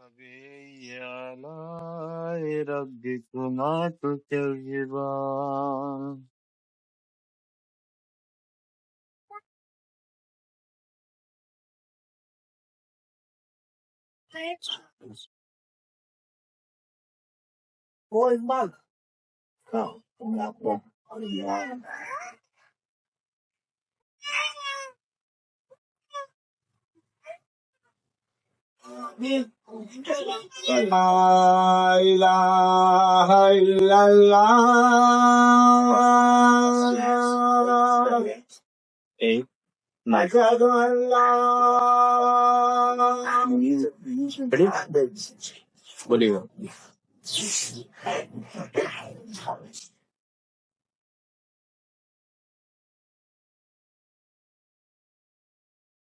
فبأي آلاء ربكما تكذبان لا إله إلا الله أشهد أن لا بولیے گا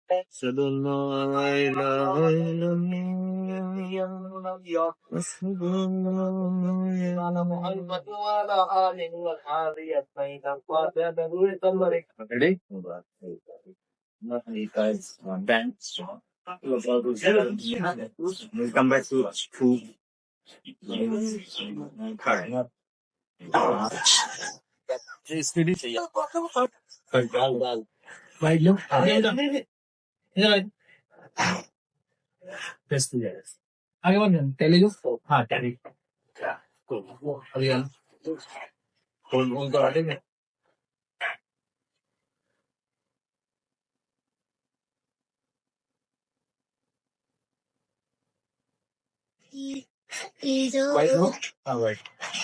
أشهد أن لا إله إلا الله أشهد أن لا إله محمد وعلى آله وصحبه أجمعين Ready? Dance. We'll come back to food. Speedy چاہیے آگے بڑھ جائیں ٹیلی جو ہاں ٹیلی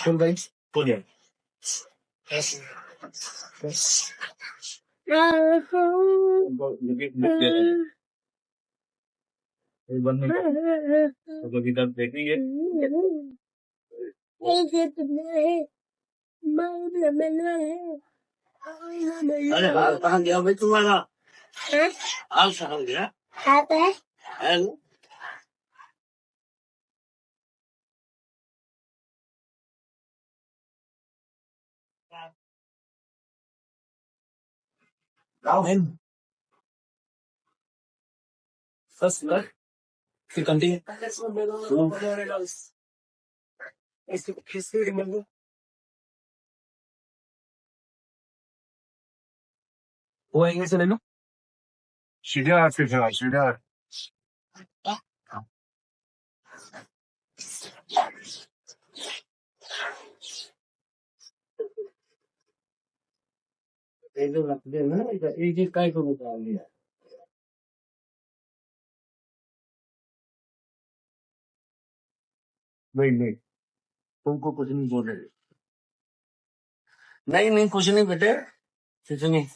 فل بائک بولیے دیکھیں گے کہاں گیا بھائی تمہارا آپ کہاں گیا پھر کنٹینیو وہ اینگل سے لے لو سیدھا سیدھا ایک کا کو نکال دیا نہیں تم کو کچھ نہیں بول رہے نہیں کچھ نہیں بیٹے کچھ نہیں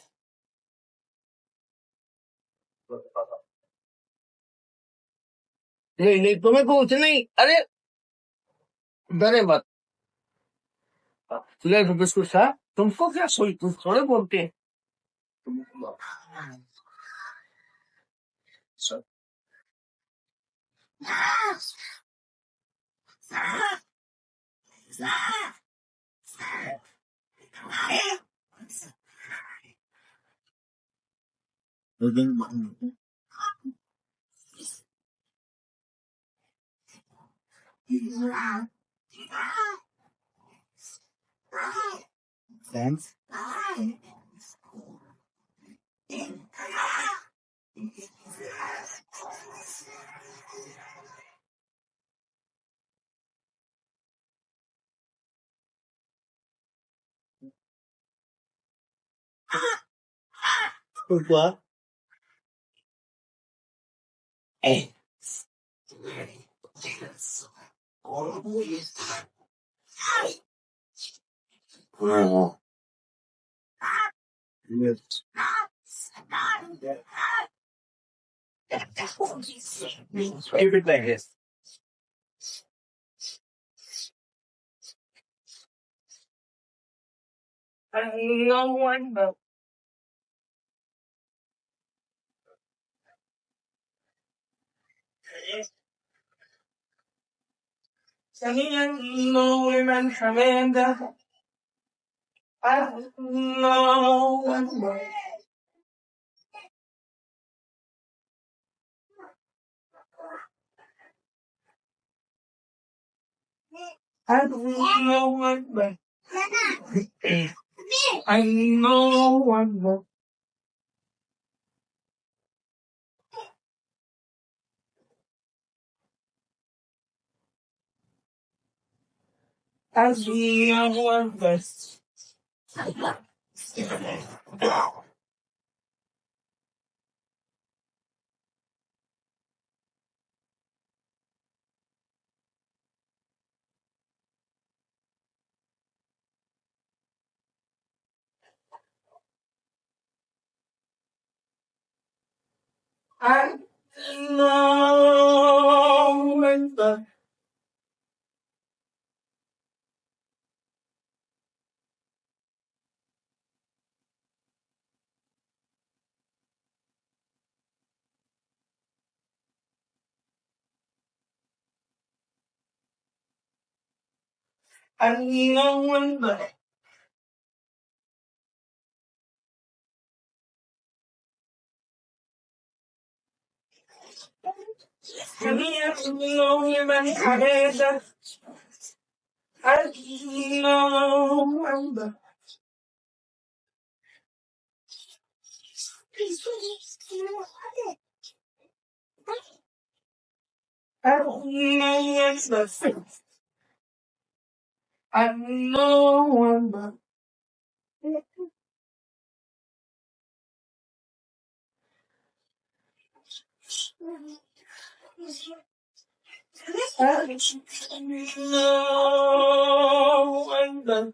نہیں تمہیں کچھ نہیں ارے ڈرے مت لے بسکٹ تھا تم کو کیا سوئی تم تھوڑے بولتے ہیں thanks Pourquoi? Keep it like this. No one but no women tremenda. No one but Allahu Akbar. Allahu Akbar. Allahu Akbar. Allahu Akbar. Allahu Akbar. سميع الله لمن حمده. الله أكبر. الله أكبر. الله أكبر.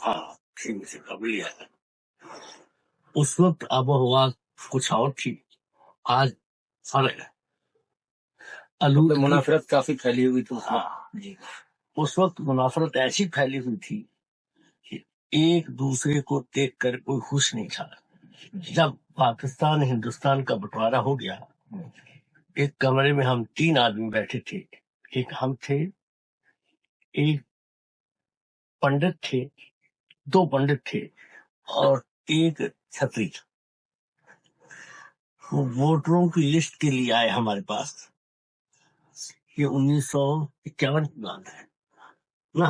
ہاں ٹھیک سے کب لیا ہے. اس وقت آب و ہوا کچھ اور تھی، آج فرق ہے. منافرت کافی پھیلی ہوئی تھی. جی اس وقت منافرت ایسی پھیلی ہوئی تھی کہ ایک دوسرے کو دیکھ کر کوئی خوش نہیں تھا. جب پاکستان ہندوستان کا بٹوارا ہو گیا، ایک کمرے میں ہم 3 آدمی بیٹھے تھے. ایک ہم تھے، ایک پنڈت تھے، 2 پنڈت تھے اور ایک چھتری تھا. وہ ووٹروں کی لسٹ کے لیے آئے ہمارے پاس. یہ 1951 کی بات ہے نہ،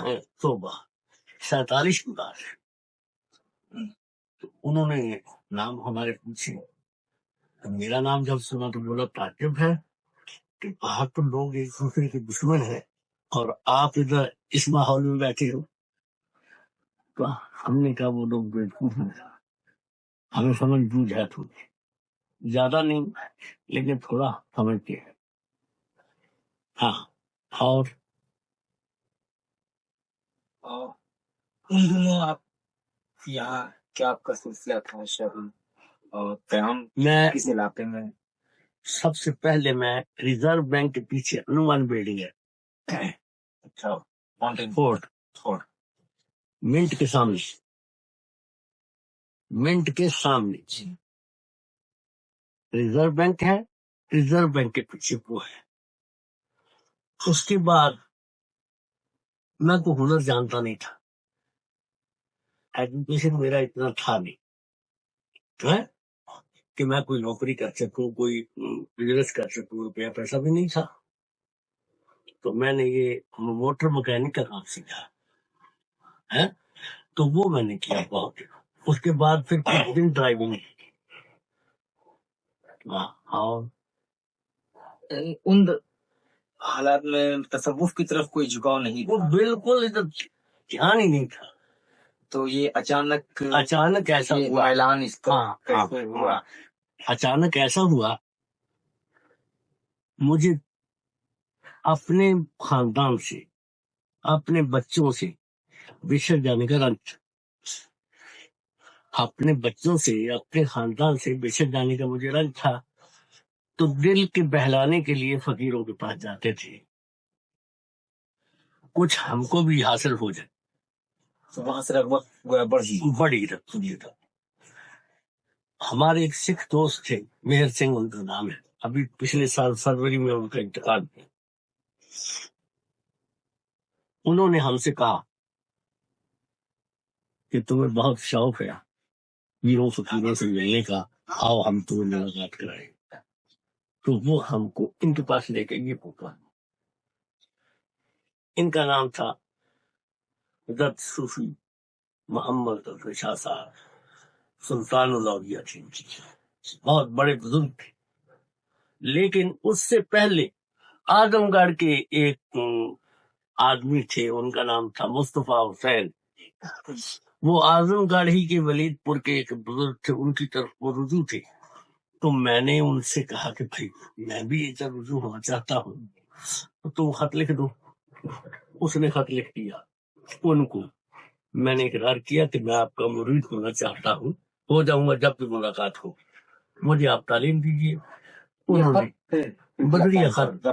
47 کی بات ہے. تو انہوں نے نام ہمارے پوچھے. میرا نام جب سنا تو بولا تعجب ہے کہ باہر تو لوگ ایک دوسرے کے دشمن ہیں اور آپ ادھر اس ماحول میں بیٹھے ہو. تو ہم نے کہا وہ لوگ بیوقوف ہیں، ہمیں سمجھ بوجھ ہے تھوڑی، زیادہ نہیں لیکن تھوڑا سمجھتے ہیں. ہاں اور ان دنوں آپ یہاں کیا آپ کا سلسلہ تھا شہری اور قیام میں کس علاقے میں؟ سب سے پہلے میں ریزرو بینک کے پیچھے انومان بلڈنگ ہے، اچھا، ماؤنٹین فورٹ منٹ کے سامنے، منٹ کے سامنے ریزرو بینک ہے. ریزرو بینک کے پیچھے وہ ہے. اس کے بعد میں تو ہنر جانتا نہیں تھا، ایجوکیشن میرا اتنا تھا نہیں ہے کہ میں کوئی نوکری کر سکوں، کوئی بزنس کر سکوں. روپیہ پیسہ بھی نہیں تھا. تو میں نے یہ موٹر مکینک کا کام سیکھا ہے، تو وہ میں نے کیا بہت. اس کے بعد پھر کچھ دن ڈرائیونگ. اور ان حالات میں تصوف کی طرف کوئی جھکاؤ نہیں وہ تھا؟ بالکل ادھر دھیان ہی نہیں تھا. تو یہ اچانک ایسا یہ ہوا، اعلان اس کا کیسے ہوا؟ اچانک ایسا ہوا. مجھے اپنے خاندان سے، اپنے بچوں سے بچھڑ جانے کا رنج، اپنے بچوں سے، اپنے خاندان سے بچھڑ جانے کا مجھے رنج تھا. تو دل کے بہلانے کے لیے فقیروں کے پاس جاتے تھے، کچھ ہم کو بھی حاصل ہو جائے. تو وہاں سے رغبت بڑی رکھتی تھا. ہمارے ایک سکھ دوست تھے، مہر سنگھ ان کا نام ہے، ابھی پچھلے سال فروری میں ان کا انتقال ہوا. انہوں نے ہم سے کہا کہ تمہیں بہت شوق ہے ویروں فقیروں سے ملنے کا، آؤ ہم تمہیں ملاقات کرائیں. تو وہ ہم کو ان کے پاس لے کے یہ پوچھا. ان کا نام تھا حضرت صوفی محمد شاہ صاحب، سلطان الاولیاء تھے، بہت بڑے بزرگ تھے. لیکن اس سے پہلے اعظم گڑھ کے ایک آدمی تھے، ان کا نام تھا مصطفیٰ حسین. وہ اعظم گڑھ ہی کے ولید پور کے ایک بزرگ تھے، ان کی طرف وہ رجوع تھے. تو میں نے ان سے کہا کہ بھائی میں بھی ادھر رجوع ہونا چاہتا ہوں، تو تم خط لکھ دو. اس نے خط لکھ دیا ان کو. میں نے اقرار کیا کہ میں آپ کا مرید ہونا چاہتا ہوں، ہو جاؤں گا جب بھی ملاقات ہو، مجھے آپ تعلیم دیجیے. انہوں نے بدریہ خط،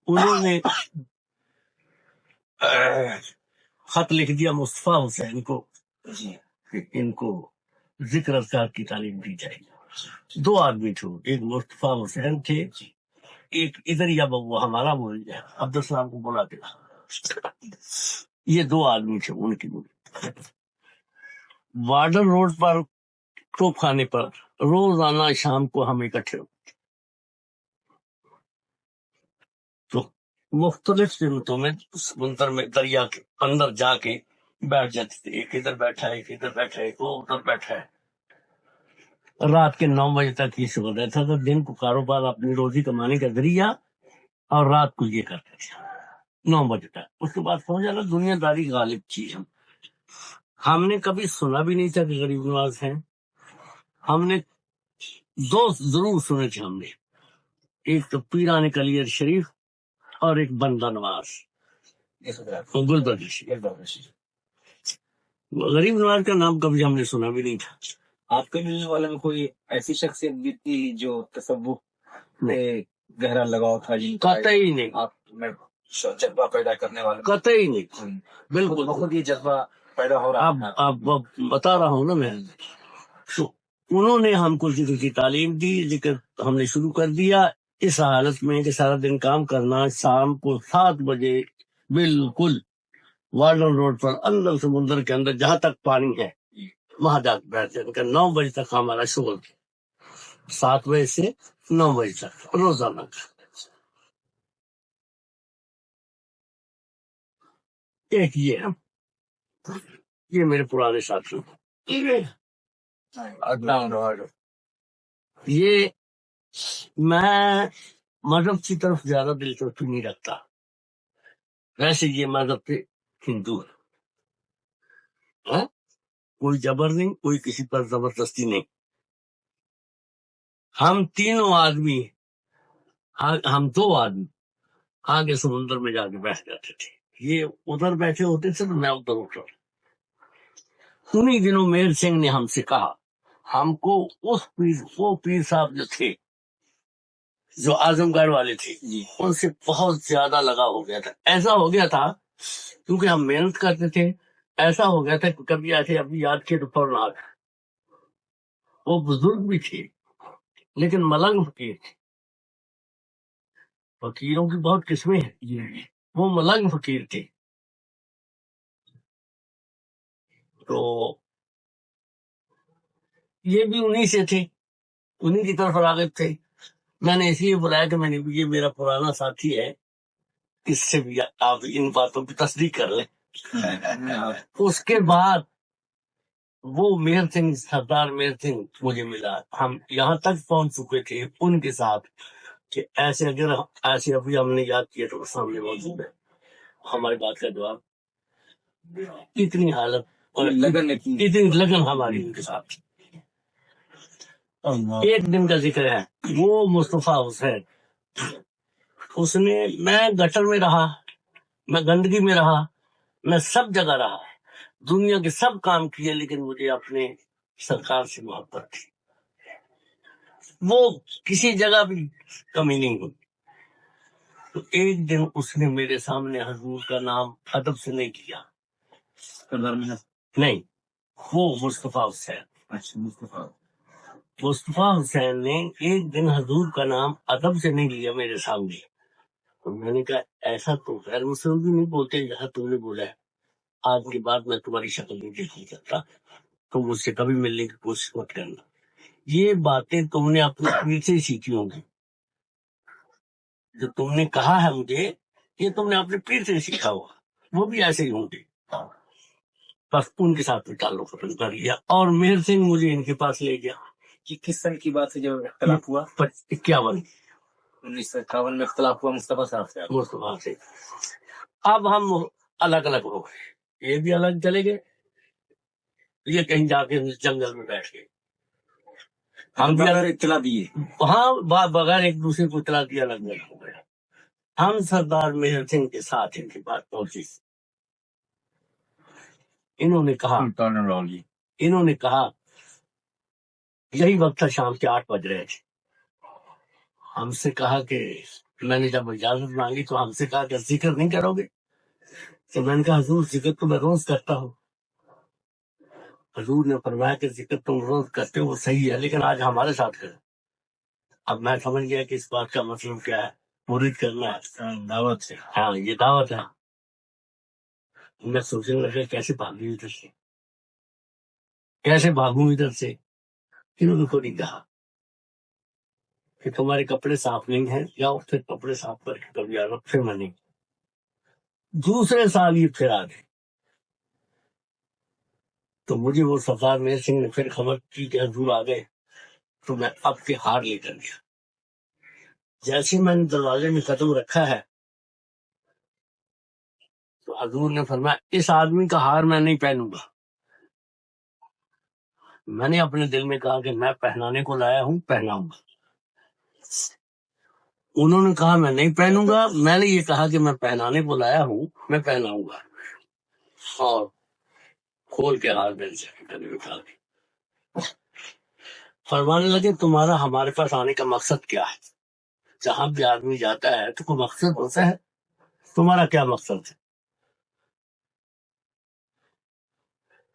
انہوں نے خط لکھ دیا مصطفیٰ حسین کو کہ ان کو ذکر اذکار کی تعلیم دی جائے. 2 آدمی تھے، ایک مصطفیٰ حسین تھے، ایک ادھر یا وہ ہمارا مرید ہے عبدالسلام کو بلا کے. یہ 2 آدمی تھے ان کی مرید. وارڈر روڈ پر توپ خانے پر روزانہ شام کو ہم اکٹھے ہوتے. تو مختلف سمتوں میں سمندر میں دریا کے اندر جا کے بیٹھ جاتے تھے. ایک ادھر بیٹھا ہے، ایک ادھر بیٹھا ہے، ایک وہ ادھر بیٹھا ہے. رات کے 9 بجے تک یہ شغل رہتا تھا. دن کو کاروبار اپنی روزی کمانے کا ذریعہ، اور رات کو یہ کرتے تھے 9 بجے تک. اس کے بعد سو جانا. دنیا داری غالب تھی. ہم نے کبھی سنا بھی نہیں تھا کہ غریب نواز ہیں. ہم نے 2 ضرور سنے تھے. ہم نے ایک تو پیران کلیر شریف اور ایک بندہ نواز گلبرگ. غریب نواز کا نام کبھی ہم نے سنا بھی نہیں تھا. آپ کے ملنے والے میں کوئی ایسی شخصیت بھی تھی جو تصوف نہیں، سے گہرا لگاؤ تھا، جن کا قطعی نہیں، آپ میں جذبہ پیدا کرنے والا؟ قطعی نہیں، بالکل. خود یہ جذبہ پیدا ہو رہا تھا. اب بتا رہا ہوں نا میں. انہوں نے ہم کو ذکر کی تعلیم دی، ذکر ہم نے شروع کر دیا اس حالت میں کہ سارا دن کام کرنا، شام کو 7 بجے بالکل وارڈن روڈ پر اندر سمندر کے اندر جہاں تک پانی ہے وہاں جا کے بیٹھ جانے کا. 9 بجے تک ہمارا شغل تھا، 7 بجے سے 9 بجے تک روزانہ کا. ایک یہ میرے پرانے ساتھی، یہ میں مذہب کی طرف زیادہ دلچسپی نہیں رکھتا. ویسے یہ مذہب پہ ہندو ہے، ہاں؟ کوئی جبر نہیں، کوئی کسی پر زبردستی نہیں. ہم تینوں آدمی، ہم 2 آدمی آگے سمندر میں جا کے بیٹھ جاتے تھے. یہ ادھر بیٹھے ہوتے تھے تو میں ادھر اٹھا. انہی دنوں میر سنگھ نے ہم سے کہا، ہم کو وہ پیر صاحب جو تھے، جو اعظم گڑھ والے تھے، ان سے بہت زیادہ لگا ہو گیا تھا. ایسا ہو گیا تھا کیونکہ ہم محنت کرتے تھے، ایسا ہو گیا تھا کہ کبھی ایسے ابھی یاد کیے تو فوراً آ گئے. وہ بزرگ بھی تھے لیکن ملنگ فقیر تھے. فقیروں کی بہت قسمیں ہیں، وہ ملنگ فقیر تھے. تو یہ بھی انہی سے تھے، انہی کی طرف راغب تھے. میں نے اس لیے بلایا کہ میں نے یہ میرا پرانا ساتھی ہے، اس سے بھی آپ ان باتوں کی تصدیق کر لیں. اس کے بعد وہ مہر سنگھ، سردار مہر سنگھ مجھے ملا. ہم یہاں تک پہنچ چکے تھے ان کے ساتھ کہ ایسے ابھی ہم نے یاد کیا تو سامنے موجود ہے. ہماری بات کا جواب، اتنی حالت اور اتنی لگن ہماری ان کے ساتھ. ایک دن کا ذکر ہے، وہ مصطفیٰ حسین، اس نے، میں گٹر میں رہا، میں گندگی میں رہا، میں سب جگہ رہا، دنیا کے سب کام کیے، لیکن مجھے اپنے سرکار سے محبت تھی. وہ کسی جگہ بھی کمی نہیں ہوئی. تو ایک دن اس نے میرے سامنے حضور کا نام ادب سے نہیں کیا. نہیں، وہ مصطفیٰ حسین، مصطفیٰ حسین نے ایک دن حضور کا نام ادب سے نہیں لیا میرے سامنے. تو میں نے کہا ایسا تو غیر مسلم بھی نہیں بولتے جیسا تم نے بولا ہے. آج کے بعد میں تمہاری شکل نہیں دیکھنا چاہتا، تم مجھ سے کبھی ملنے کی کوشش مت کرنا. یہ باتیں تم نے اپنے پیر سے سیکھی ہوں گی، جو تم نے کہا ہے مجھے، یہ تم نے اپنے پیر سے سیکھا ہوا، وہ بھی ایسے ہی ہوں گے. بس ان کے ساتھ تعلق ختم کر لیا اور مہر سنگھ مجھے ان کے پاس لے گیا. کہ کس سن کی بات سے جب اختلاف ہوا؟ 1951 میں اختلاف ہوا مصطفیٰ صاحب سے. مصطفیٰ سے اب ہم الگ الگ ہو گئے، یہ بھی الگ چلے گئے، یہ کہیں جا کے جنگل میں بیٹھ گئے. ہم بھی بغیر اطلاع دیے، ہاں بغیر ایک دوسرے کو اطلاع دیا الگ الگ ہو گئے. ہم سردار مہر سنگھ کے ساتھ ان کی بات پہنچی. انہوں نے کہا یہی وقت تھا، شام کے 8 بج رہے تھے. ہم سے کہا کہ میں نے جب اجازت مانگی تو ہم سے کہا کہ ذکر نہیں کرو گے. تو میں نے کہا حضور ذکر تو میں روز کرتا ہوں. حضور نے فرمایا کہ ذکر تم روز کرتے ہو صحیح ہے، لیکن آج ہمارے ساتھ کرو. اب میں سمجھ گیا کہ اس بات کا مطلب کیا ہے، مرید کرنا ہے، دعوت سے. ہاں یہ دعوت ہے. میں سوچنے لگا کیسے بھاگوں ادھر سے، کیسے بھاگوں ادھر سے. انہوں نے کو نہیں کہا کہ تمہارے کپڑے صاف نہیں ہیں، جاؤ پھر کپڑے صاف کر کے کبھی آنا. پھر میں نہیں. دوسرے سال یہ پھر آ گئے تو مجھے وہ سردار مہر سنگھ نے پھر خبر کی کہ حضور آ گئے. تو میں اب کے ہار لے کر گیا. جیسے میں نے دروازے میں قدم رکھا ہے تو حضور نے فرمایا اس آدمی کا ہار میں نہیں پہنوں گا. میں نے اپنے دل میں کہا کہ میں پہنانے کو لایا ہوں، پہناؤں گا. انہوں نے کہا میں نہیں پہنوں گا. میں نے یہ کہا کہ میں پہنانے کو لایا ہوں، میں پہناؤں گا. اور کھول کے ہاتھ میرے سے اٹھا دی. فرمانے لگے تمہارا ہمارے پاس آنے کا مقصد کیا ہے؟ جہاں بھی آدمی جاتا ہے تو کوئی مقصد ہوتا ہے. تمہارا کیا مقصد ہے؟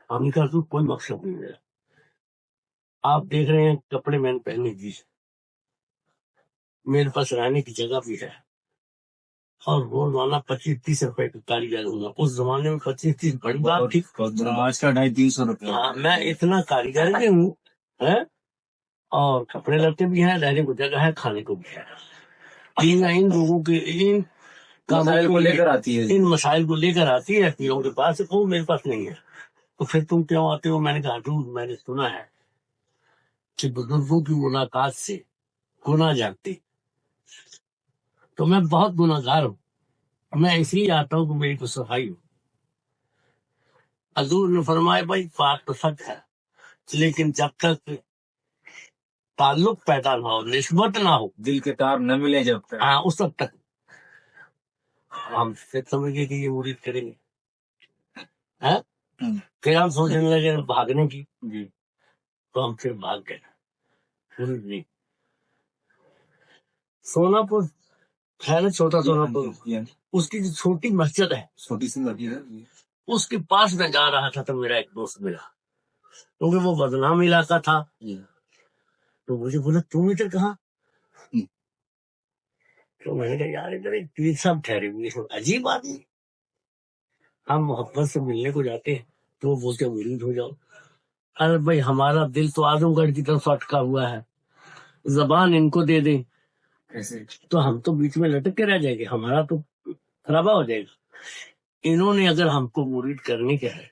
ہم نے کہا تو کوئی مقصد نہیں ہے. آپ دیکھ رہے ہیں کپڑے میں نے پہنے دی، میرے پاس رہنے کی جگہ بھی ہے، اور روزانہ 25-30 روپے کا کاریگر ہوں. اس زمانے میں 25-30 بڑی بات تھی. آج کا 250-300 روپے. ہاں میں اتنا کاریگر بھی ہوں ہے، اور کپڑے لتے بھی ہیں، رہنے کو جگہ ہے، کھانے کو بھی ہے. ان لوگوں کے ان مسائل کو لے کر آتی ہے. ان مسائل کو لے کر آتی ہے پیروں کے پاس. وہ میرے پاس نہیں ہے تو پھر تم کیوں آتے ہو؟ میں نے کہا حضور میں نے سنا ہے کہ بزرگوں کی ملاقات سے گناہ جاتی، تو میں بہت گناہ گار ہوں، میں اس لیے آتا ہوں کہ میری کو صفائی ہو. حضور نے فرمایا بھائی بات تو سچ ہے، لیکن جب تک تعلق پیدا نہ ہو، نسبت نہ ہو، دل کے تار نہ ملے جب تک، ہاں اس وقت تک ہم پھر سمجھ گئے کہ یہ مرید کریں گے. ہاں؟ پھر ہم سوچنے لگے بھاگنے کی، تو ہم پھر بھاگ گئے. مرید نہیں. سونا پور ہے نا، چھوٹا سونا پور، اس کی جو چھوٹی مسجد ہے، چھوٹی سی مسجد ہے، اس کے پاس میں جا رہا تھا تو میرا ایک دوست ملا، کیونکہ وہ بدنام علاقہ تھا. تو مجھے بولا تم ادھر کہاں؟ تو میں نے کہا یار ادھر ایک پیر صاحب ٹھہرے ہوئے ہیں، عجیب آدمی. ہم محبت سے ملنے کو جاتے ہیں تو وہ بولتے مرید ہو جاؤ. ارے بھائی ہمارا دل تو اعظم گڑھ کی طرف اٹکا ہوا ہے، زبان ان کو دے دیں تو ہم تو بیچ میں لٹک کے رہ جائیں گے، ہمارا تو خرابہ ہو جائے گا. انہوں نے اگر ہم کو مرید کرنے کا ہے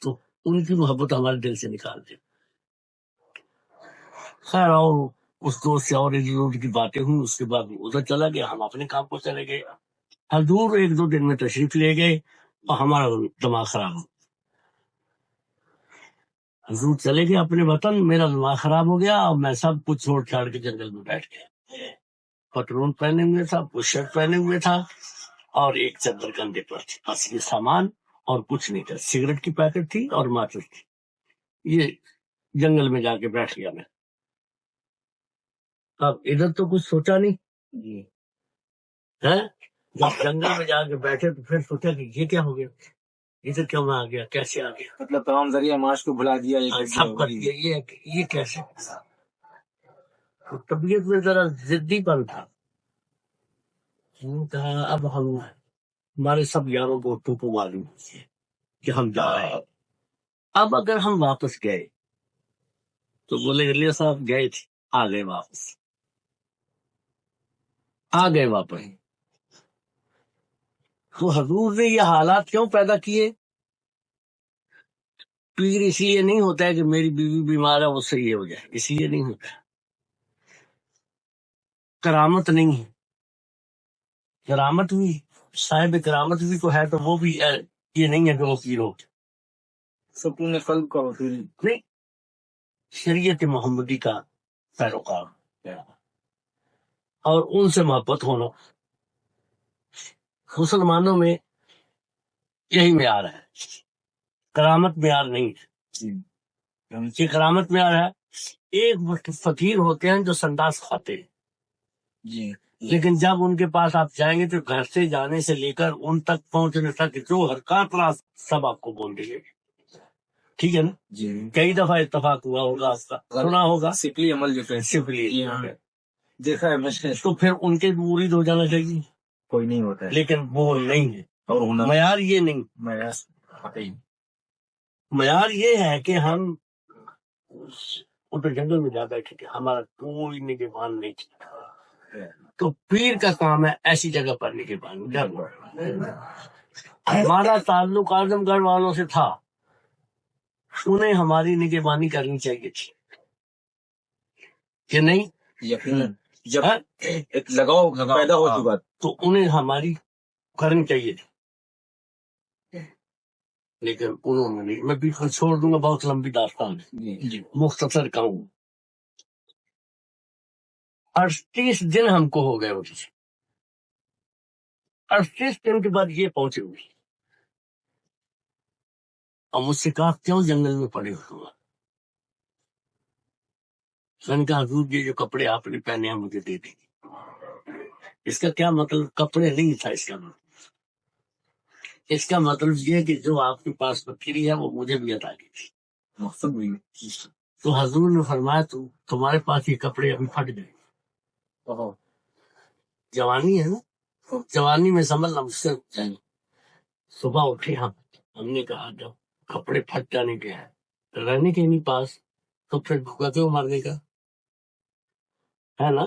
تو ان کی محبت ہمارے دل سے نکال دے. خیر، اور اس دوست سے اور ایک کی باتیں ہوئی، اس کے بعد ادھر چلا گیا، ہم اپنے کام کو چلے گئے. حضور 1-2 دن میں تشریف لے گئے اور ہمارا دماغ خراب ہو. حضور چلے گئے اپنے وطن، میرا دماغ خراب ہو گیا اور میں سب کچھ چھوڑ چھاڑ کے جنگل میں بیٹھ گیا. پتلون پہنے ہوئے تھا، پش شرٹ پہنے ہوئے تھا، اور ایک چادر کندھے پر تھی، بس یہ سامان اور کچھ نہیں تھا. سگریٹ کی پیکٹ تھی اور ماچس تھی. یہ جنگل میں جا کے بیٹھ گیا میں. اب ادھر تو کچھ سوچا نہیں ہے، جب جنگل میں جا کے بیٹھے تو پھر سوچا کہ یہ کیا ہو گیا، ادھر کیوں میں آ گیا، کیسے آ گیا. مطلب تمام ذریعہ معاش کو بھلا دیا، سب کر دیا. یہ کیسے؟ تو طبیعت میں ذرا ضدی پن تھا. کہا اب ہمارے سب یاروں دوستوں کو معلوم ہے کہ ہم جا رہے ہیں. اب اگر ہم واپس گئے تو بولے گلیا صاحب گئے تھے، آ گئے واپس، آ گئے واپس. تو حضور نے یہ حالات کیوں پیدا کیے؟ پیر اس لیے نہیں ہوتا ہے کہ میری بیوی بیمار ہے اس سے یہ ہو جائے، اس لیے نہیں ہوتا. کرامت نہیں ہے. کرامت بھی صاحب کرامت بھی کو ہے تو وہ بھی یہ نہیں ہے کہ وہ پیر ہو. سکون قلب کا وکیل نہیں، شریعت محمدی کا پیروکار اور ان سے محبت ہونا. مسلمانوں میں یہی معیار ہے، کرامت معیار نہیں ہے. یہ کرامت معیار ہے. ایک وقت فقیر ہوتے ہیں جو سنداس کھاتے ہیں، لیکن جب ان کے پاس آپ جائیں گے تو گھر سے جانے سے لے کر ان تک پہنچنے تک جو حرکات راز سب آپ کو بول دیں گے. ٹھیک ہے نا؟ کئی دفعہ اتفاق ہوا ہوگا، آپ کا سنا ہوگا، سپلی عمل جو کہ سپلی دیکھا ہے میں، تو پھر ان کے مرید ہو جانا چاہیے. کوئی نہیں ہوتا ہے، لیکن وہ نہیں ہے. اور معیار یہ نہیں، معیار یہ ہے کہ ہم ادھر جنگل میں جا بیٹھے تھے، ہمارا کوئی نگہبان نہیں تھا. تو پیر کا کام ہے ایسی جگہ پر نگہبان. ہمارا تعلق اعظم گڑھ والوں سے تھا، انہیں ہماری نگہبانی کرنی چاہیے تھی کہ نہیں. یقیناً جب ایک لگاؤ پیدا ہو چکا تو انہیں ہماری کرنی چاہیے تھی، لیکن انہوں نے نہیں. میں بالکل چھوڑ دوں گا، بہت لمبی داستان ہے، مختصر کہوں. 38 دن ہم کو ہو گئے ہوتے، 38 دن کے بعد یہ پہنچے ہوئے. اور مجھ سے کہا کیوں جنگل میں پڑے ہو؟ میں نے کہا حضور یہ جو کپڑے آپ نے پہنے ہیں مجھے دے دیجیے۔ اس کا کیا مطلب؟ کپڑے نہیں تھا اس کا مطلب، اس کا مطلب یہ کہ جو آپ کے پاس بکری ہے وہ مجھے بھی عطا کی تھی۔ مقصد بھی تو حضور نے فرمایا تمہارے پاس یہ کپڑے ابھی پھٹ گئے، جوانی ہے نا، جوانی میں سنبھلنا مجھ سے چاہیے۔ صبح اٹھے ہم نے کہا جب کپڑے پھٹ جانے کے ہیں رہنے کے نہیں پاس تو پھر بھوکا کیوں مرنے کا ہے نا،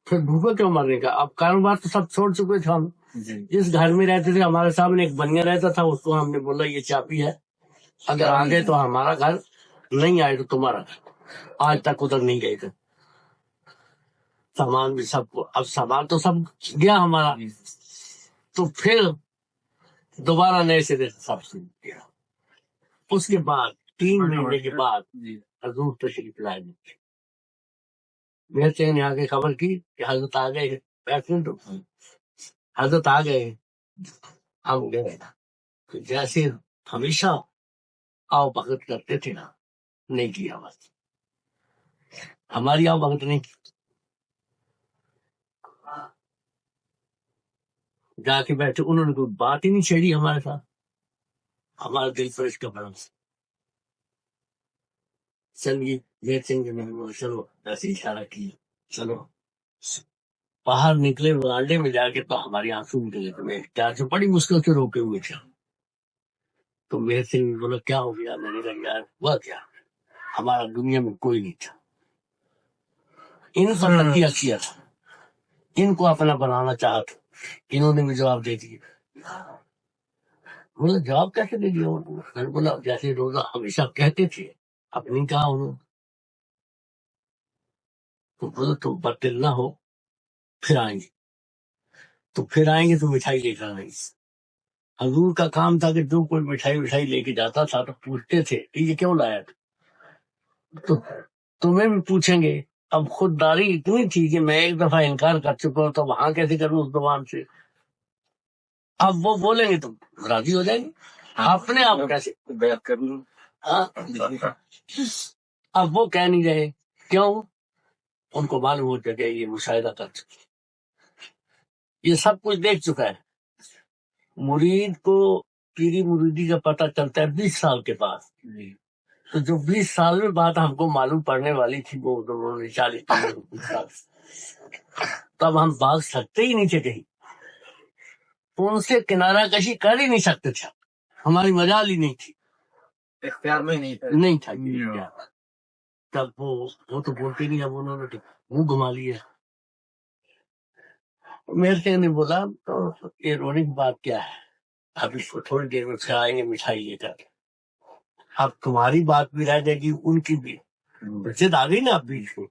پھر بھوکا کیوں مرنے کا؟ اب کاروبار تو سب چھوڑ چکے تھے ہم، جس گھر میں رہتے تھے ہمارے سامنے ایک بنیا رہتا تھا، اس کو ہم نے بولا یہ چابی ہے، اگر آگے تو ہمارا گھر، نہیں آئے تو تمہارا گھر۔ آج تک ادھر نہیں گئے تھے، سامان بھی سب کو، اب سامان تو سب گیا ہمارا، تو پھر دوبارہ نئے سے سب سن گیا۔ اس کے بعد 3 مہینے کے بعد حضور تشریف لائے، میرے سے نے آگے خبر کی کہ حضرت آ گئے، حضرت آ گئے، ہم گئے۔ جیسے ہمیشہ آؤ بھگت کرتے تھے نا، نہیں کیا، بس ہماری آؤ بھگت نہیں کی۔ جا کے بیٹھے، انہوں نے کوئی بات ہی نہیں چھیڑی ہمارے ساتھ، ہمارا دل پر اس کا بڑا چلیے ویر سنگھ نے چلو ایسے اشارہ کیا، چلو باہر نکلے برانڈے میں جا کے تو ہماری آنسو نکلے تھے، کیا سے بڑی مشکل سے روکے ہوئے تھے۔ تو ویر سنگھ نے بولا کیا ہو گیا؟ میں نے کہا یار ہوا کیا، ہمارا دنیا میں کوئی نہیں تھا، ان پر تکیہ کیا تھا، ان کو اپنا بنانا چاہا تھا، انہوں نے بھی جواب دے دیا۔ بولا جواب کیسے دے دیا؟ میں نے بولا جیسے روزہ ہمیشہ کہتے تھے، اب نہیں کہا انہوں نے۔ تو بولا تم بدل نہ ہو، پھر آئیں گے، تو پھر آئیں گے تو مٹھائی لے کر آئیں گے۔ حضور کا کام تھا کہ جو کوئی مٹھائی لے کے جاتا تھا تو پوچھتے تھے کہ یہ کیوں لایا تھا، تو تمہیں بھی پوچھیں گے۔ اب خودداری اتنی تھی کہ میں ایک دفعہ انکار کر چکا ہوں، تو وہاں کیسے کروں اس زبان سے؟ اب وہ بولیں گے تو راضی ہو جائیں گے، اپنے آپ کیسے بیعت کر لوں۔ ہاں؟ اب وہ کہہ نہیں رہے، کیوں؟ ان کو معلوم ہو چکا یہ مشاہدہ کر چکے، یہ سب کچھ دیکھ چکا ہے۔ مرید کو پیری مریدی کا پتہ چلتا ہے 20 سال کے بعد، تو جو 20 سال میں بات ہم کو معلوم پڑنے والی تھی وہ 40 سال، تب ہم بھاگ سکتے ہی نہیں تھے کہیں، تو ان سے کنارہ کشی کر ہی نہیں سکتے تھے، ہماری مجال ہی نہیں تھی، اختیار میں نہیں تھا۔ تب وہ تو بولتے نہیں، اب انہوں نے تو منہ گھما لیا۔ میرے سے نے بولا تو یہ رونے کی بات کیا ہے، اب اس کو تھوڑی دیر میں پھر آئیں گے مٹھائی لے کر، اب تمہاری بات بھی رہ جائے گی، ان کی بھی ضد آ گئی نا اب بیچ میں،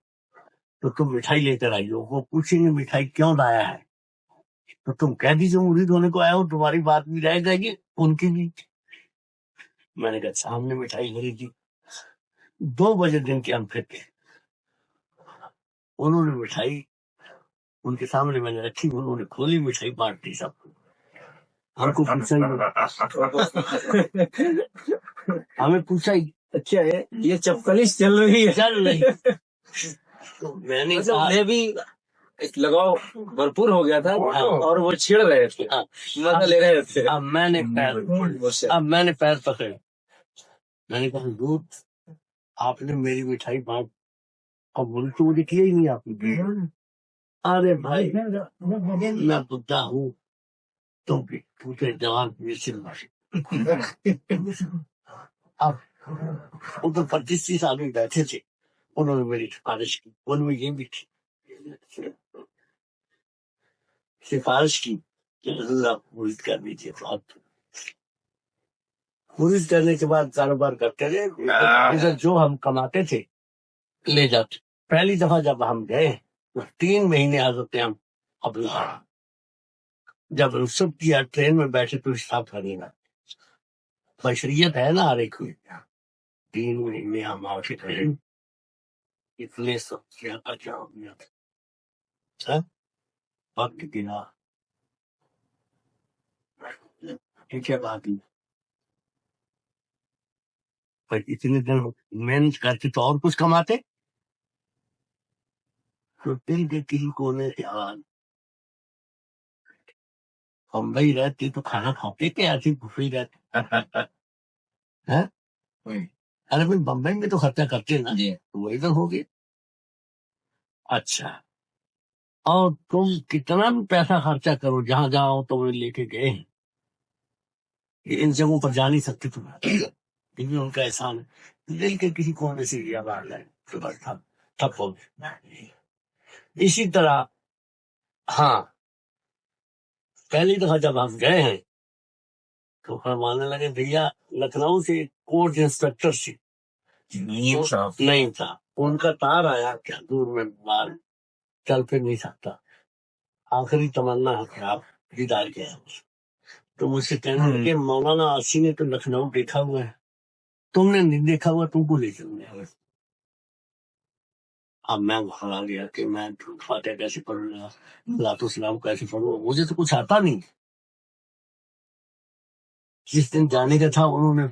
تو تم مٹھائی لے کر آئی ہو، وہ پوچھیں گے مٹھائی کیوں لایا ہے، تو تم کہہ دیجیے مرید ہونے کو آیا ہوں، تمہاری بات بھی رہ جائے گی، ان کی بھی۔ میں نے کہا سامنے مٹھائی خریدی، 2 بجے دن کے ہم پھر کے، انہوں نے مٹھائی ان کے سامنے میں نے رکھی، انہوں نے کھولی مٹھائی بانٹ دی سب کو، ہم کو پوچھا ہمیں پوچھا ہی اچھا ہے یہ چپکلش چل رہی ہے، چل رہی، تو میں نے کہا میں بھی لگاؤ بھرپور ہو گیا تھا اور وہ چھڑ رہے تھے، مزہ لے رہے تھے۔ اب میں نے پیر پکڑے، میں نے کہا حضور آپ نے میری مٹھائی بانٹ، اب بول تو مجھے کیا ہی نہیں آپ نے۔ ارے بھائی میں بڈھا ہوں، تم بھی پوچھے جوان اب ادھر 25-30 آدمی بیٹھے تھے، انہوں نے میری سفارش کی، ان میں یہ بھی تھی سفارش کی کہ حضور آپ مرید کر دیجیے، تو آپ مرید کرنے کے بعد کاروبار کرتے رہے، ادھر جو ہم کماتے تھے لے جاتے۔ پہلی دفعہ جب ہم گئے تو 3 مہینے حضرت ہم اپنے جب رخصت کیا ٹرین میں بیٹھے تو حساب کریے گا، بشریت ہے نا ہر ایک میں، 3 مہینے ہم عاشق رہے، اتنے سب کیا ہو گیا وقت گنا، ٹھیک ہے بات پر اتنے دن محنت کرتے تو اور کچھ کماتے. تو دل کے کسی کونے سے آواز بمبئی رہتے تو کھانا کھاتے کہ ایسی بھوکے رہتے. ہاں؟ ارے بھائی بمبئی میں تو خرچہ کرتے نا جی تو وہی تو ہوگی. اچھا اور تم کتنا بھی پیسہ خرچہ کرو جہاں جاؤ تو وہ لے کے گئے ہیں. یہ ان جگہوں پر جا نہیں سکتے تم کیونکہ ان کا احسان ہے. دل کے کسی کونے سے یہ آواز ہے تو بس ٹھپ ہو گئے. اسی طرح ہاں پہلی دفعہ جب ہم گئے ہیں تو فرمانے لگے بھیا لکھنؤ سے کوچ انسپیکٹر سے نہیں تھا. ان کا تار آیا کیا دور میں بال چل پھر نہیں سکتا. آخری تمنا ہے کہ آپ دیدار کے ہیں. تو مجھ سے کہنے لگے مولانا آسی نے تو لکھنؤ دیکھا ہوا ہے تم نے نہیں دیکھا ہوا تم کو لے چل گیا. اب میں گھر آ گیا کہ میں فاتحہ کیسے پڑھوں گا لاتو اسلام کیسے پڑھوں گا. مجھے تو کچھ آتا نہیں. جس دن جانے کا تھا انہوں نے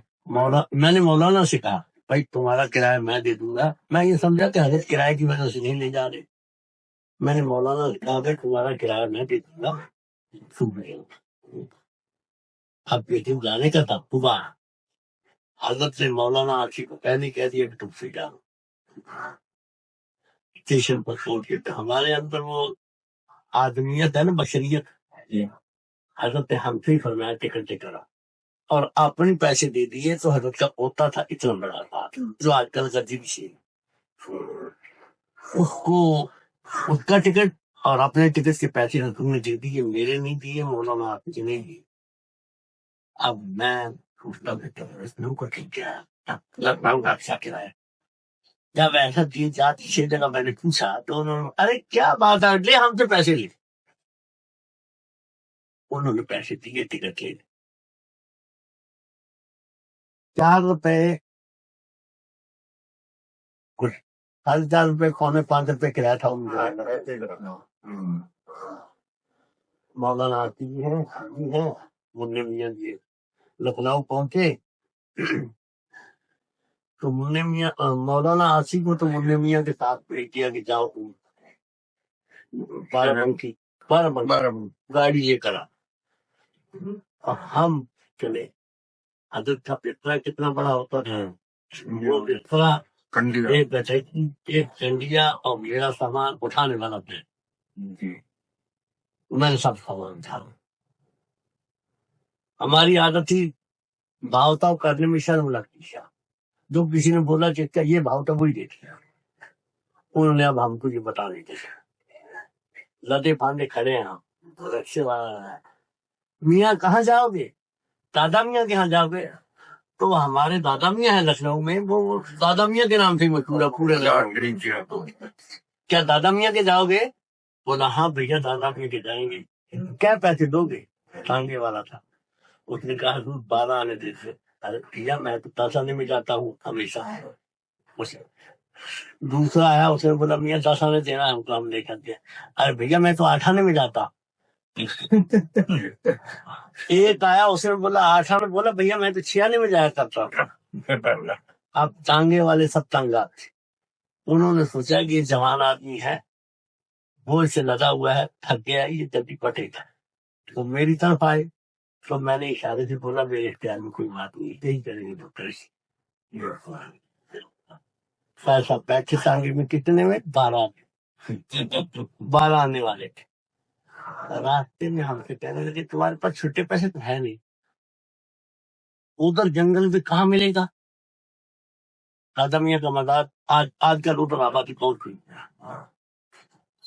میں نے مولانا سے کہا بھائی تمہارا کرایہ میں دے دوں گا. میں یہ سمجھا کہ حضرت کرایہ کی وجہ سے نہیں لے جا رہے. میں نے مولانا سے کہا کہ تمہارا کرایہ میں دے دوں گا. اب بیٹے جانے کا تھا صبح حضرت نے مولانا آشی کو پہلے کہہ دیا کہ تم سے جاؤ. اسٹیشن پر چھوڑ کے ہمارے اندر وہ آدمیت ہے نا بشریت. حضرت نے ہم سے ہی فرمایا ٹکٹ کرا اور اپنے پیسے دے دیے. تو حضرت کا پوتا تھا اتنا بڑا تھا جو آج کل کا جی سے اس کو اس کا ٹکٹ اور اپنے ٹکٹ کے پیسے حضرت نے دے دیے. میرے نہیں دیے مولانا آپ کے نہیں دیے. اب میں اچھا کرایہ جب ایسا 3-4 جگہ میں نے پوچھا تو انہوں نے ارے کیا بات ہے لے ہم سے پیسے لے. انہوں نے پیسے دیے ٹکٹ لے 4 روپے کچھ 4.5 روپے 4.25 کرایہ تھا ان کا. مولانا آتی ہے منع میاں جی لکھنؤ پہنچے تو منع میاں مولانا آسی کو تو منع میاں کے ساتھ بھیج دیا کہ جاؤ تم 12 گاڑی لے کر آ. اور ہم چلے. حضرت کا پترا کتنا بڑا ہوتا تھا. وہ پترا ایک ڈنڈیا اور میرا سامان اٹھانے والا تھا. میں نے سب سامان تھا. ہماری عادت تھی بھاؤتاؤ کرنے میں شرم لگتی ہے. جو کسی نے بولا کہ کیا یہ بھاؤ وہی دیتے. انہوں نے اب ہم کو یہ بتا دیتے لدے پاندے کھڑے ہیں ہم رکشے والا ہے. میاں کہاں جاؤ گے؟ دادا میاں کے یہاں جاؤ گے؟ تو ہمارے دادا میاں ہیں لکھنؤ میں وہ دادا میاں کے نام سے مشہور ہے پورے. کیا دادا میاں کے جاؤ گے؟ بولا ہاں بھیا دادا میاں کے جائیں گے. کیا پیسے دو گے؟ ٹانگے والا تھا. اس نے کہا حضور 12 آنے دیتے. ارے بھیا میں تو 10 آنے میں جاتا ہوں ہمیشہ. دوسرا آیا اس نے بولا میاں 10 آنے دینا ہم کو ہم لے کر دیا. ارے بھیا میں تو 8 آنے میں جاتا. ایک آیا اس نے بولا 8 آنے. بولا بھیا میں تو 6 آنے میں جایا کرتا. اب ٹانگے والے سب تنگ آتے. انہوں نے سوچا کہ یہ جوان آدمی ہے بوجھ سے لدا ہوا ہے تھک گیا یہ جلدی پٹے گا. تو میری طرف آئے تو میں نے اشارے سے بولا میرے اختیار میں کوئی بات نہیں یہی کریں گے ڈاکٹر سے. پیسہ بیٹھے ٹانگے میں کتنے میں 12 آنے والے تھے. راستے میں ہم سے کہنے لگے تمہارے پاس چھوٹے پیسے تو ہے نہیں. ادھر جنگل میں کہاں ملے گا. دادا میاں کا مزار آج کل ادھر آبادی پہنچ گئی.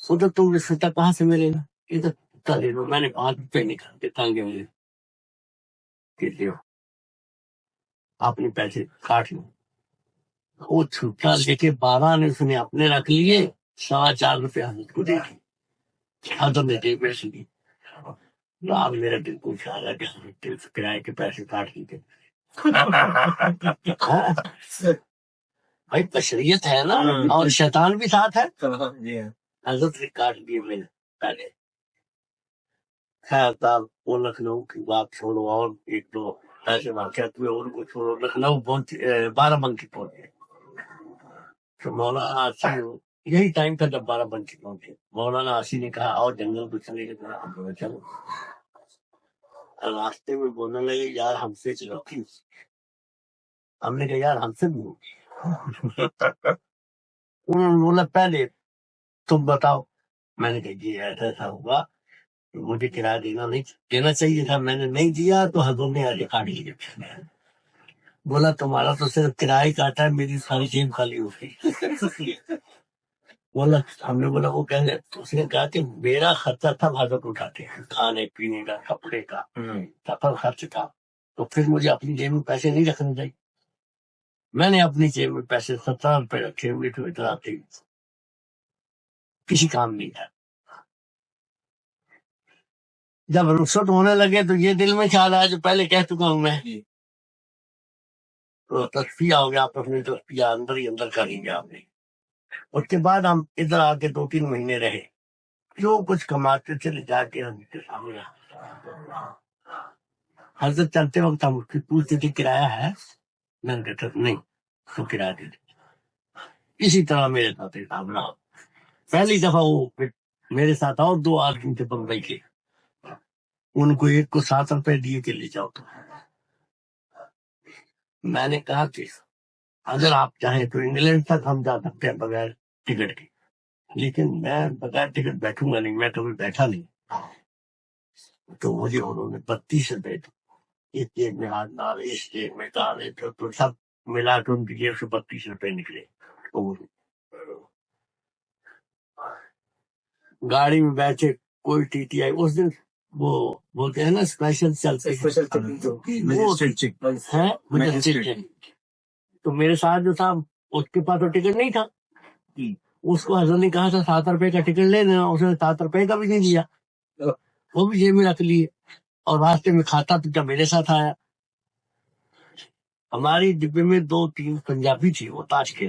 ادھر تم نے سوچا کہاں سے ملے گا. ادھر لے لو. میں نے 5 روپے نکال کے ٹانگے میں لے اپنے پیسے کاٹ لو. وہ چھوٹا لے کے 12 نے اس نے اپنے رکھ لیے. 4.25 روپے حضرت کو دے دی. حضرت نے دے پیسے دی. اب میرا دل پوچھ آ رہا کہ حضرت کرائے کے پیسے کاٹ لیتے. بھائی بشریت ہے نا اور شیطان بھی ساتھ ہے. حضرت نے کاٹ دیے میرے پہلے. خیر صاحب وہ لکھنؤ کی بات چھوڑو اور ایک دو ایسے واقعات ہوئے. ان کو چھوڑو لکھنؤ پہنچے 12 بنکی پہنچے تو مولانا آسی یہی ٹائم تھا جب 12 بنکی پہنچے. مولانا آسی نے کہا آؤ جنگل کو چلے گئے. ہم بولے چلو. راستے میں بولنے لگے یار ہم سے چلو. ہم نے کہا یار ہم سے بھی ہوگی. انہوں نے بولا پہلے تم بتاؤ. میں نے کہا جی ایسا ایسا ہوگا. مجھے کرایہ دینا چاہیے تھا. میں نے نہیں دیا تو حضور نے آگے کاٹ لیا. بولا تمہارا تو صرف کرایہ کاٹا ہے, میری ساری جیب خالی ہو گئی. بولا ہم نے بولا وہ کہہ تو اس نے کہا کہ میرا خرچہ تھا حضرت اٹھاتے ہیں, کھانے پینے کا, کپڑے کا, سفر خرچ تھا. تو پھر مجھے اپنی جیب میں پیسے نہیں رکھنے چاہیے. میں نے اپنی جیب میں پیسے 17 روپے رکھے ہوئے تھے. اتنا کسی کام نہیں تھا. جب رخصت ہونے لگے تو یہ دل میں خیال آیا جو پہلے کہہ چکا ہوں میں, تو تصفیہ ہو گیا. آپ اپنے تصفیہ اندر ہی اندر کریں گے آپ نے. اس کے بعد ہم ادھر آ کے 2-3 مہینے رہے. جو کچھ کماتے چلے جا کے حضرت کے سامنے. حضرت چلتے وقت ہم اس کی پوچھتے تھے کرایہ ہے. میں نے کہا نہیں تو کرایہ دے دیں. اسی طرح میرے ساتھ حساب رہا. پہلی دفعہ وہ میرے ساتھ اور 2 آدمی تھے بمبئی کے. ان کو ایک کو 7 روپے دیے کہ لے جاؤ. تو میں نے کہا کہ اگر آپ چاہیں تو انگلینڈ تک ہم جا سکتے ہیں بغیر ٹکٹ کے, لیکن میں بغیر ٹکٹ بیٹھوں گا نہیں. میں کبھی بیٹھا نہیں. تو مجھے انہوں نے 32 روپے اس جیب میں ہاتھ ڈالے, اس جیب میں ڈالے, تو سب ملا کے ان کی جیب سے 32 روپے نکلے. تو گاڑی میں بیٹھے کوئی ٹی ٹی آئی اس دن وہ بولتے ہیں نا اسپیشل چلتے ہیں. تو میرے ساتھ جو تھا اس کے پاس تو ٹکٹ نہیں تھا. اس کو حضرت نے کہا تھا 7 روپے کا ٹکٹ لے لینا. اس نے 7 روپے کا بھی نہیں دیا, وہ بھی جیب میں رکھ لیے. اور راستے میں کھاتا پیتا میرے ساتھ آیا. ہماری ڈبے میں 2-3 پنجابی تھی, وہ تاج کے.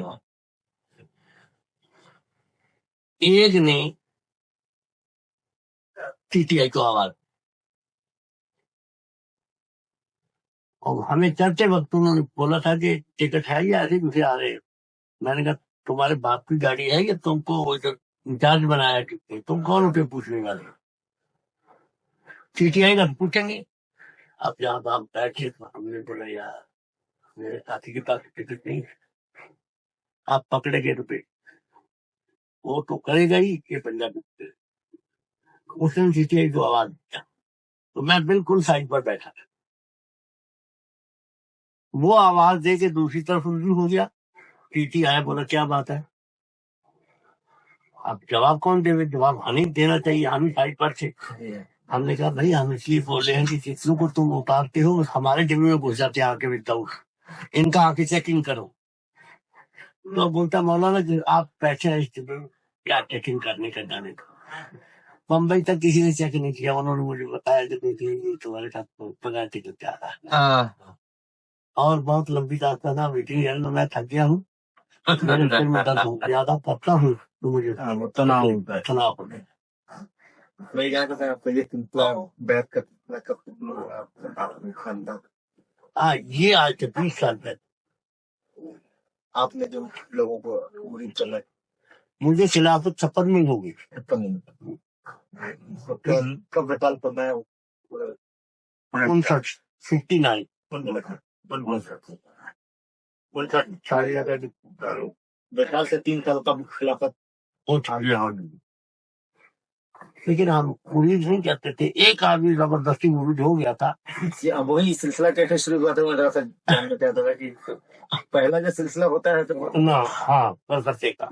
ایک نے ٹی ٹی آئی کو آواز, اور ہمیں چلتے وقت انہوں نے بولا تھا کہ ٹکٹ ہے یا ایسے کچھ آ رہے. میں نے کہا تمہارے باپ کی گاڑی ہے یا تم کو انچارج بنایا کہ تم کون ہوتے پوچھنے والے. ٹی ٹی آئی کا پوچھیں گے. اب جہاں آپ بیٹھے تو ہم نے بولا یار میرے ساتھی کے پاس ٹکٹ نہیں ہے, آپ پکڑے گئے روپے. وہ تو کرے گا ہی یہ پنجابی. اس نے ٹی ٹی آئی کو آواز دیا تو میں بالکل سائڈ پر بیٹھا تھا. وہ آواز دے کے دوسری طرف رجوع ہو گیا. ٹی ٹی آیا, بولا کیا بات ہے. اب جواب کون دے؟ جواب ہمیں دینا چاہیے, ہم ہی سائڈ پر تھے. ہم نے کہا بھائی ہم اس لیے بول رہے ہیں کہ جتنوں کو تم اتارتے ہو ہمارے ڈبے میں گھس جاتے ہیں آ کے وداؤٹ, ان کا آ کے چیکنگ کرو. تو بولتا مولانا کہ آپ بیٹھے ہیں اس ڈبے میں, کیا چیکنگ کرنے کا جانے کا. بمبئی تک کسی نے چیک نہیں کیا. انہوں نے مجھے بتایا کہ دیکھیے تمہارے ساتھ بغیر ٹکٹ کیا تھا. اور بہت لمبی راستہ تھا, میٹنگ ہے, میں تھک گیا ہوں, میرے سر میں درد ہو زیادہ پڑتا ہوں تو مجھے تناؤ ہو گیا. یہ آج سے 20 سال پہلے آپ نے جو لوگوں کو مرید چلائی, مجھے خلافت 56 میں ہوگی. کب سال پڑنا ہے 59. خیال سے 3 سال کا خلافت ہو چکی. لیکن ہم مرید نہیں کہتے تھے. ایک آدمی زبردستی مرید ہو گیا تھا. وہی سلسلہ کیسے شروع ہوا تھا؟ میرا جاننا چاہتا تھا کہ پہلا جو سلسلہ ہوتا ہے تو ہاں کلکتے کا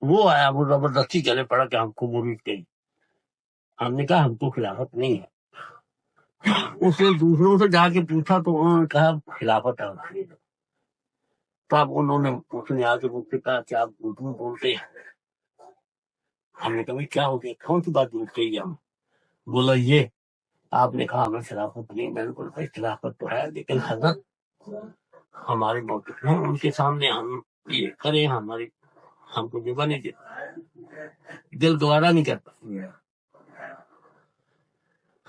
وہ آیا, وہ زبردستی چلے پڑا کہ ہم کو مرید کہیں. ہم نے کہا ہم کو خلافت نہیں ہے. اس نے دوسروں سے جا کے پوچھا تو انہوں نے کہا خلافت ہے. تو اب انہوں نے اس نے آ کے مجھ سے کہا کہ آپ اردو بولتے ہیں. ہم نے کہا کیا ہو گیا, کون سی بات بولتے ہیں ہم. بولا یہ آپ نے کہا ہمیں خلافت نہیں. میں نے بولا بھائی خلافت تو ہے لیکن حضرت ہمارے موقف ہیں, ان کے سامنے ہم یہ کریں ہماری ہم کو جو بنے دل گوارا نہیں کرتا.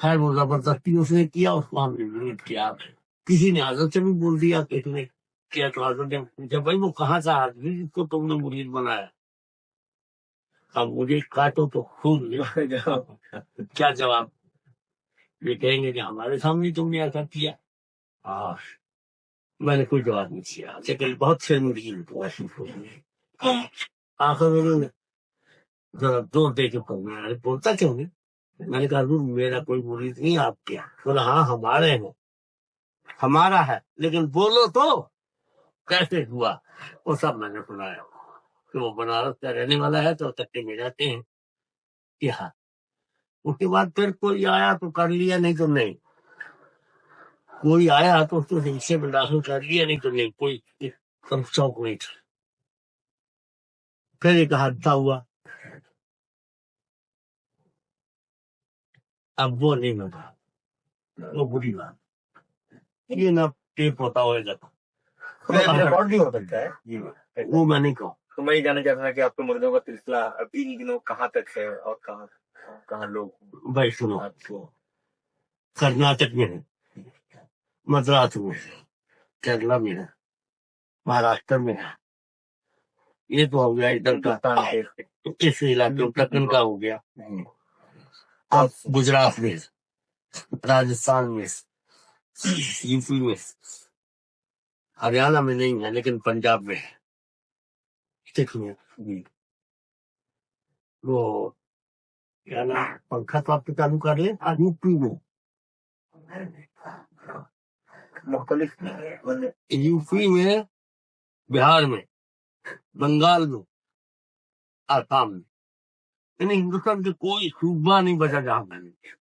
خیر وہ زبردستی اس نے کیا، اس کو ہم نے مرید کیا. کسی نے حضرت سے بھی بول دیا کہ اس نے کیا، تو حضرت نے پوچھا بھائی وہ کہاں سے آدمی جس کو تم نے مرید بنایا؟ اب مجھے کاٹو تو خون کیا جواب یہ کہیں گے کہ ہمارے سامنے تم نے ایسا کیا. میں نے کوئی جواب نہیں کیا، لیکن بہت سے مرید آخر انہوں نے ذرا زور دے کے پڑھنا بولتا کیوں نہیں. میں نے کہا حضور میرا کوئی مرید نہیں آپ کیا. بولا ہاں ہمارے ہیں، ہمارا ہے، لیکن بولو تو کیسے ہوا. وہ سب میں نے سنایا کہ وہ بنارس کا رہنے والا ہے تو تکے میں جاتے ہیں کہ ہاں. اس کے بعد پھر کوئی آیا تو کر لیا، نہیں تو نہیں. کوئی آیا تو اس کو حصے میں داخل کر لیا، نہیں تو نہیں. کوئی سب شوق نہیں تھا. پھر ایک حادثہ ہوا، اب وہ نہیں ملا، وہ بری بات. یہ نہ ٹیپ ہوتا ہوئے گا ریکارڈ بھی ہو سکتا ہے جی. وہ میں نہیں کہوں. تو میں یہ جاننا چاہتا تھا کہ آپ کے مردوں کا سلسلہ ابھی ان دنوں کہاں تک ہے اور کہاں لوگ بھائی سنو، آپ کو کرناٹک میں ہے، مدراس میں ہے، کیرلا میں ہے، مہاراشٹر میں ہے. یہ تو ہو گیا ادھر کا، ہندوستان کے اس علاقے دکن کا ہو گیا. اب گجرات میں، راجستھان میں، یو پی میں، ہریانہ میں نہیں ہے لیکن پنجاب میں ہے. سکھ میں وہ کیا نام پنکھا تو آپ کے چالو کر لیں. یو پی میں، مختلف یو پی میں، بہار میں، بنگال میں، آسام میں، یعنی ہندوستان کے کوئی صوبہ نہیں بچا جہاں میں نہیں.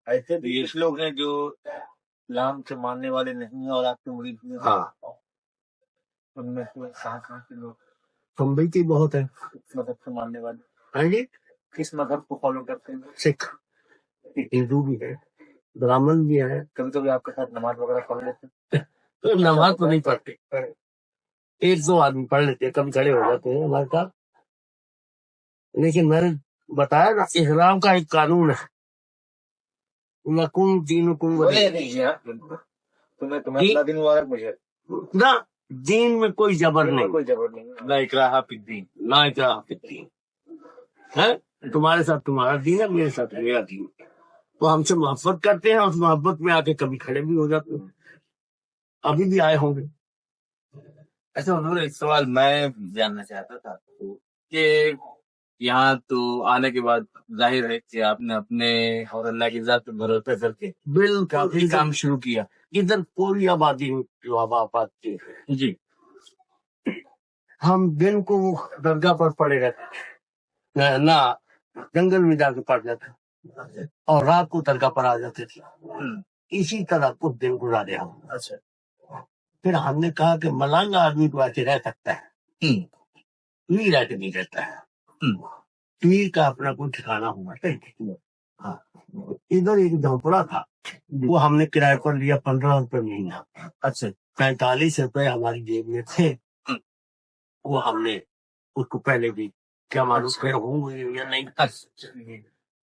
ایسے بھی کچھ لوگ ہیں جو اسلام سے ماننے والے نہیں ہیں اور آپ کے مرید ہیں. ہاں ان میں سے کہاں سے لوگ بمبئی کے بہت ہے. کس مذہب سے ماننے والے، ہاں جی، کس مذہب کو فالو کرتے ہیں؟ سکھ، ہندو بھی ہے، برامن بھی ہے. کبھی کبھی آپ کے ساتھ نماز وغیرہ پڑھ لیتے ہیں؟ تو نماز تو نہیں پڑھتے، ایک دو آدمی پڑھ لیتے ہیں، کبھی کھڑے ہو جاتے ہیں ہمارے ساتھ. لیکن میں نے بتایا نا اسلام کا ایک قانون ہے، لکم دینکم ولی دین. تمہیں اپنا دن مبارک. مجھے نہ دین میں کوئی جبر نہیں، کوئی جبر نہیں. لا اکراہ فی الدین، لا اکراہ فی الدین ہے. تمہارے ساتھ تمہارا دین ہے، میرے ساتھ میرا دین ہے. تو ہم سے محبت کرتے ہیں، اور اس محبت میں آ کے کبھی کھڑے بھی ہو جاتے ہیں. ابھی بھی آئے ہوں گے. اچھا حضور ایک سوال میں جاننا چاہتا تھا کہ یہاں تو آنے کے بعد ظاہر ہے کہ آپ نے اپنے اور اللہ کی ذات پہ بھروسہ کر کے بالکل کام شروع کیا. ادھر کوئی آبادی جو آباد کی ہے جی. ہم دن کو درگاہ پر پڑے رہتے نہ جنگل میں جا کے پڑ جاتے اور رات کو درگاہ پر آ جاتے تھے. اسی طرح کچھ دن گزارے ہم. اچھا. پھر ہم نے کہا کہ ملنگ آدمی تو ایسے رہ سکتا ہے، پیر ایسے نہیں رہتا ہے. پیر کا اپنا کوئی ٹھکانا ہونا چاہیے. ہاں ادھر ایک جھونپڑا تھا، وہ ہم نے کرایہ پر لیا 15 روپے مہینہ. اچھا. 45 روپے ہماری جیب میں تھے. وہ ہم نے اس کو پہلے بھی کیا معلوم پھر ہوں گے یا نہیں.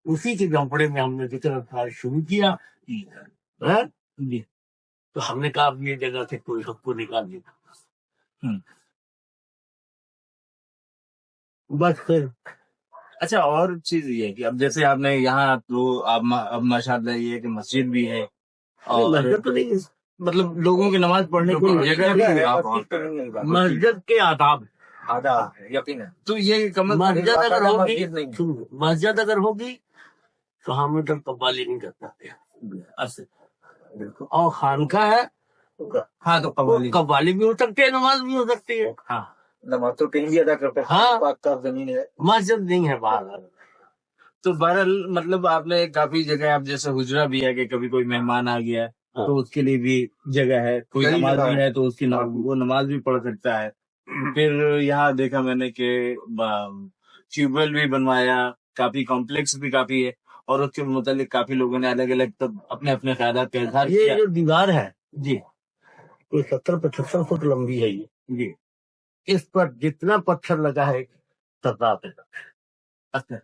اسی کے جھونپڑے میں ہم نے ذکر شروع کیا. تو ہم نے کہا اب یہ جگہ سے کوئی سب کو نکال دیا بس. پھر اچھا اور چیز یہ ہے کہ اب جیسے آپ نے یہاں تو اب ماشاء اللہ یہ کہ مسجد بھی ہے اور مسجد تو نہیں ہے، مطلب لوگوں کی نماز پڑھنے کی مسجد کے آداب یقین. تو یہ مسجد اگر ہوگی تو ہم ادھر قوالی نہیں کرتے. اور خانقاہ ہے ہاں تو قوالی بھی ہو سکتی ہے، نماز بھی ہو سکتی ہے. ہاں نماز تو کہیں بھی ادا کرتے ہیں. ہاں پاک صاف زمین ہے، مسجد نہیں ہے باہر. تو بہرحال مطلب آپ نے کافی جگہ آپ جیسے حجرہ بھی ہے کہ کبھی کوئی مہمان آ گیا تو اس کے لیے بھی جگہ ہے، کوئی نماز بھی ہے تو اس کی وہ نماز بھی پڑھ سکتا ہے. پھر یہاں دیکھا میں نے کہ ٹیوب ویل بھی بنوایا، کافی کمپلیکس بھی کافی ہے اور اس کے متعلق کافی لوگوں نے الگ الگ تب اپنے اپنے خیالات کا اظہار کیا. یہ جو دیوار ہے جی کوئی 70-75 فٹ لمبی ہے یہ. جی. اس پر جتنا پتھر لگا ہے 17 اچھا.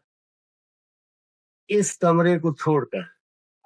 اس کمرے کو چھوڑ کر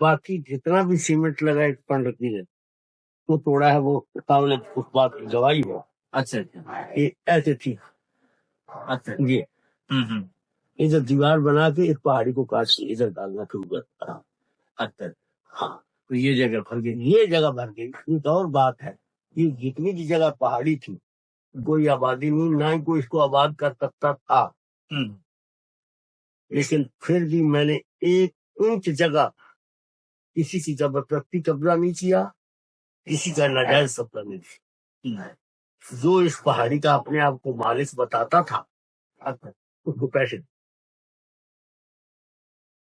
باقی جتنا بھی سیمنٹ لگا ایک پنڈکی نے وہ توڑا ہے، وہ سامنے اس بات کی گواہی ہو. اچھا اچھا یہ ایسے تھی اچھا یہ ہوں ادھر دیوار بنا کے اس پہاڑی کو کاٹ کے ادھر ڈالنا شروع کرتا. اچھا ہاں تو یہ جگہ بھر گئی. یہ جگہ بھر گئی. ایک اور بات ہے کہ جتنی بھی جگہ پہاڑی تھی کوئی آبادی نہیں، نہ ہی کوئی اس کو آباد کر سکتا تھا، ہوں لیکن پھر بھی میں نے ایک انچ جگہ کسی کی زبردستی قبضہ نہیں کیا، کسی کا ناجائز قبضہ نہیں کیا. جو اس پہاڑی کا اپنے آپ کو مالک بتاتا تھا اچھا اس کو پیسے